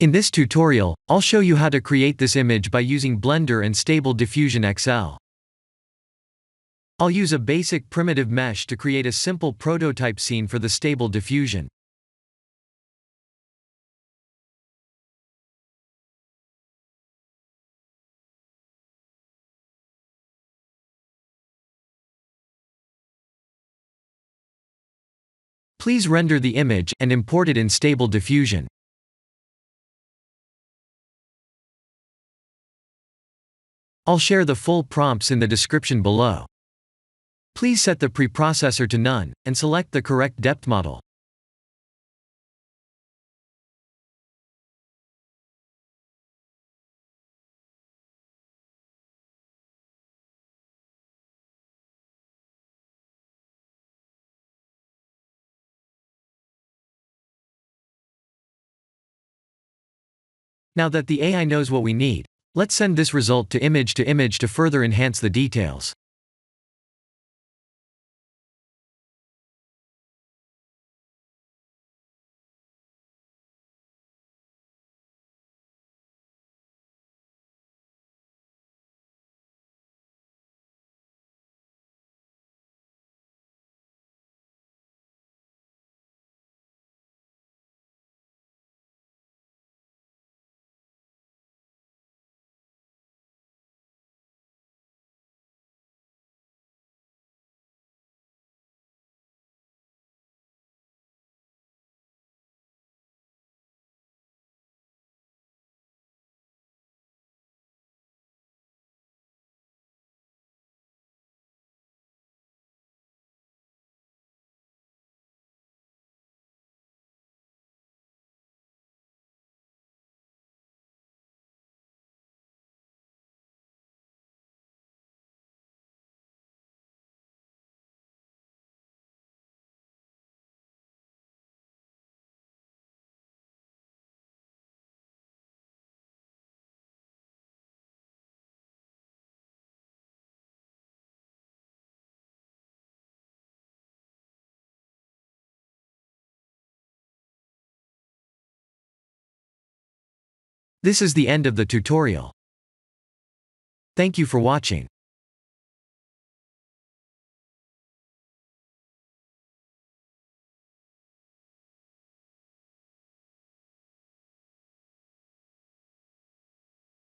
In this tutorial, I'll show you how to create this image by using Blender and Stable Diffusion XL. I'll use a basic primitive mesh to create a simple prototype scene for the Stable Diffusion. Please render the image and import it in Stable Diffusion. I'll share the full prompts in the description below. Please set the preprocessor to none, and select the correct depth model. Now that the AI knows what we need, let's send this result to image to further enhance the details. This is the end of the tutorial. Thank you for watching.